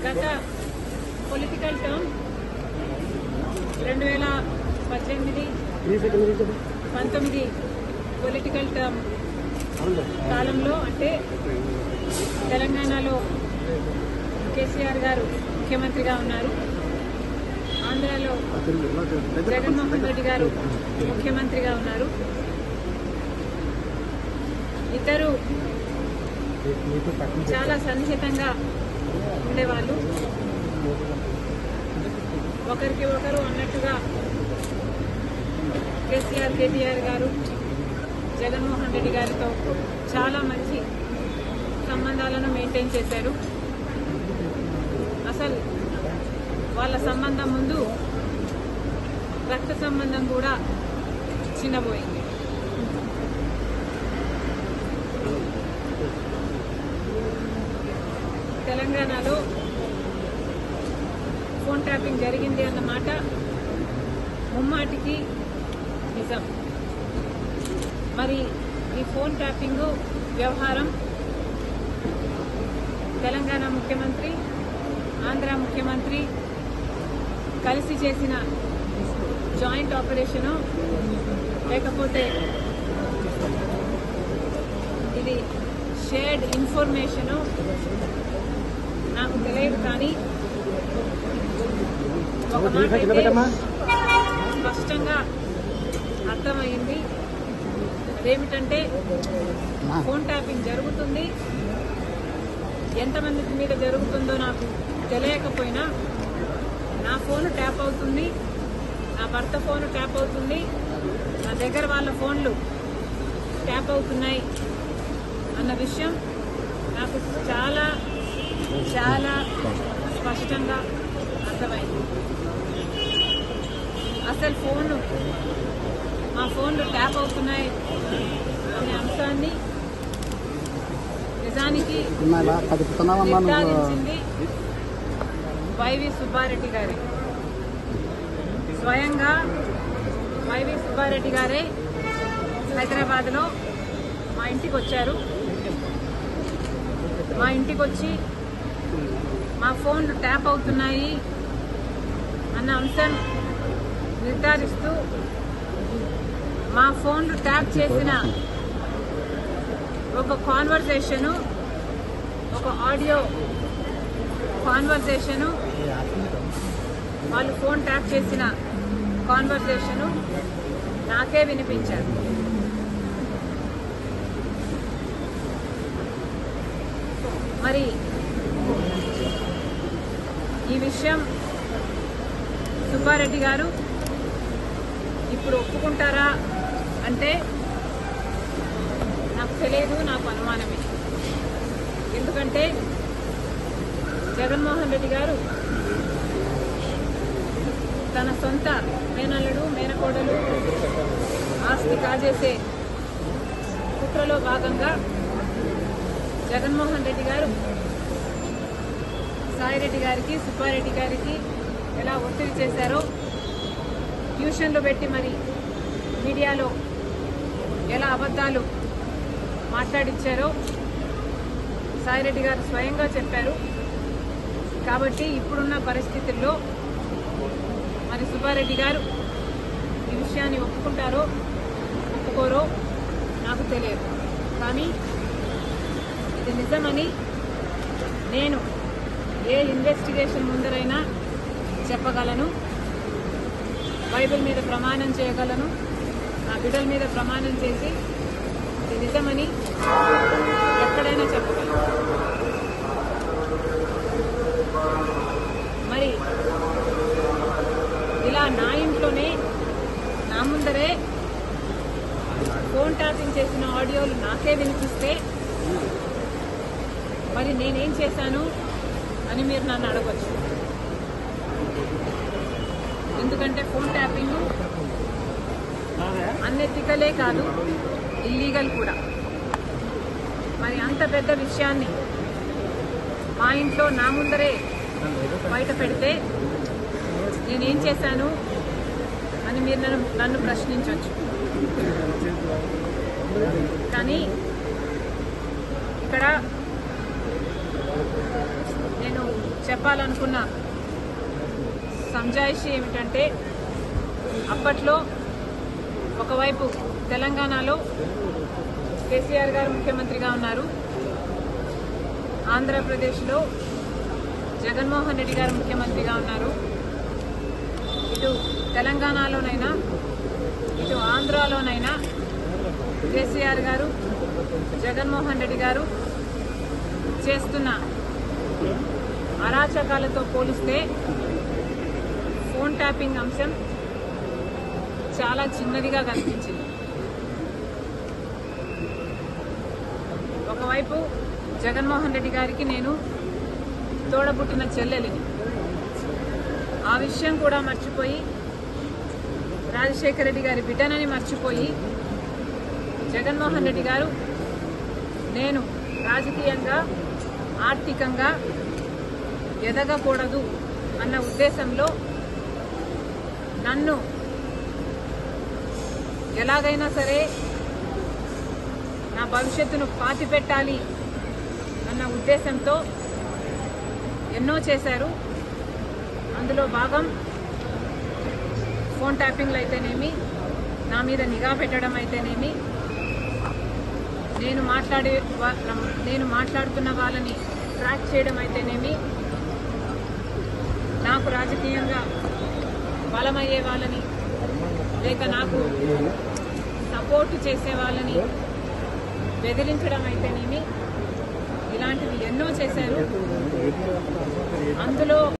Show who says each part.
Speaker 1: గత political term 2018-19 political term కాలంలో అంటే తెలంగాణలో కేసీఆర్ గారు ముఖ్యమంత్రిగా ఉన్నారు, ఆంధ్రాలో జగన్మోహన్ రెడ్డి గారు ముఖ్యమంత్రిగా ఉన్నారు. ఇద్దరు చాలా సన్నిహితంగా ఉండేవాళ్ళు, ఒకరికి ఒకరు అన్నట్టుగా కేటీఆర్ గారు జగన్మోహన్ రెడ్డి గారితో చాలా మంచి సంబంధాలను మెయింటైన్ చేశారు. అసలు వాళ్ళ సంబంధం ముందు రక్త సంబంధం కూడా చిన్నబోయింది. తెలంగాణలో ఫోన్ ట్యాపింగ్ జరిగింది అన్నమాట ముమ్మాటికి నిజం. మరి ఈ ఫోన్ ట్యాపింగ్ వ్యవహారం తెలంగాణ ముఖ్యమంత్రి, ఆంధ్ర ముఖ్యమంత్రి కలిసి చేసిన జాయింట్ ఆపరేషను లేకపోతే ఇది షేర్డ్ ఇన్ఫర్మేషను నాకు తెలియదు, కానీ ఒక మాట స్పష్టంగా అర్థమైంది. అదేమిటంటే ఫోన్ ట్యాపింగ్ జరుగుతుంది, ఎంతమంది మీద జరుగుతుందో నాకు తెలియకపోయినా నా ఫోన్ ట్యాప్ అవుతుంది, నా భర్త ఫోన్ ట్యాప్ అవుతుంది, నా దగ్గర వాళ్ళ ఫోన్లు ట్యాప్ అవుతున్నాయి అన్న విషయం నాకు చాలా చాలా స్పష్టంగా అర్థమైంది. అసలు మా ఫోన్లు ట్యాప్ అవుతున్నాయి అనే అంశాన్ని నిజానికి నిర్ధారించింది వైవి సుబ్బారెడ్డి గారే. స్వయంగా వైవి సుబ్బారెడ్డి గారే హైదరాబాద్లో మా ఇంటికి వచ్చారు. మా ఇంటికి వచ్చి మా ఫోన్లు ట్యాప్ అవుతున్నాయి అన్న అంశం నిర్ధారిస్తూ మా ఫోన్లు ట్యాప్ చేసిన ఒక కాన్వర్సేషను, ఒక ఆడియో కాన్వర్సేషను, వాళ్ళు ఫోన్ ట్యాప్ చేసిన కాన్వర్సేషను నాకే వినిపించారు. మరి ఈ విషయం సుబ్బారెడ్డి గారు ఇప్పుడు ఒప్పుకుంటారా అంటే నాకు తెలియదు, నాకు అనుమానమే. ఎందుకంటే జగన్మోహన్ రెడ్డి గారు తన సొంత మేనల్లుడు మేనకోడలు ఆస్తి కాజేసే కుట్రలో భాగంగా జగన్మోహన్ రెడ్డి గారు సాయిరెడ్డి గారికి, సుబ్బారెడ్డి గారికి ఎలా ఒత్తిడి చేశారో, ట్యూషన్లు పెట్టి మరి మీడియాలో ఎలా అబద్ధాలు మాట్లాడించారో సాయిరెడ్డి గారు స్వయంగా చెప్పారు. కాబట్టి ఇప్పుడున్న పరిస్థితుల్లో మరి సుబ్బారెడ్డి గారు ఈ విషయాన్ని ఒప్పుకుంటారో ఒప్పుకోరో నాకు తెలియదు, కానీ ఇది నిజమని నేను ఏ ఇన్వెస్టిగేషన్ ముందరైనా చెప్పగలను, బైబిల్ మీద ప్రమాణం చేయగలను, నా బిడ్డల మీద ప్రమాణం చేసి ఇది నిజమని ఎక్కడైనా చెప్పగలను. మరి ఇలా నా ఇంట్లోనే నా ముందరే ఫోన్ ట్యాపింగ్ చేసిన ఆడియోలు నాకే వినిపిస్తే మరి నేనేం చేశాను అని మీరు నన్ను అడగచ్చు. ఎందుకంటే ఫోన్ ట్యాపింగ్ అన్ఎథికలే కాదు, ఇల్లీగల్ కూడా. మరి అంత పెద్ద విషయాన్ని మా ఇంట్లో నా ముందరే బయట పెడితే నేనేం చేశాను అని మీరు నన్ను ప్రశ్నించవచ్చు. కానీ ఇక్కడ నేను చెప్పాలనుకున్న సంజాయిషి ఏమిటంటే, అప్పట్లో ఒకవైపు తెలంగాణలో కేసీఆర్ గారు ముఖ్యమంత్రిగా ఉన్నారు, ఆంధ్రప్రదేశ్లో జగన్మోహన్ రెడ్డి గారు ముఖ్యమంత్రిగా ఉన్నారు. ఇటు తెలంగాణలోనైనా ఇటు ఆంధ్రాలోనైనా కేసీఆర్ గారు జగన్మోహన్ రెడ్డి గారు చేస్తున్న అరాచకాలతో పోలిస్తే ఫోన్ ట్యాపింగ్ అంశం చాలా చిన్నదిగా కనిపించింది. ఒకవైపు జగన్మోహన్ రెడ్డి గారికి నేను తోడబుట్టిన చెల్లెలిని, ఆ విషయం కూడా మర్చిపోయి, రాజశేఖర రెడ్డి గారి బిడ్డనని మర్చిపోయి జగన్మోహన్ రెడ్డి గారు నేను రాజకీయంగా ఆర్థికంగా ఎదగకూడదు అన్న ఉద్దేశంలో నన్ను ఎలాగైనా సరే నా భవిష్యత్తును పాతిపెట్టాలి అన్న ఉద్దేశంతో ఎన్నో చేశారు. అందులో భాగం ఫోన్ ట్యాపింగ్లు అయితేనేమి, నా మీద నిఘా పెట్టడం అయితేనేమి, నేను మాట్లాడుతున్న వాళ్ళని ట్రాక్ చేయడం అయితేనేమి, నాకు రాజకీయంగా బలమయ్యే వాళ్ళని లేక నాకు సపోర్టు చేసే వాళ్ళని బెదిరించడం అయితేనేమి, ఇలాంటివి ఎన్నో చేశారు. అందులో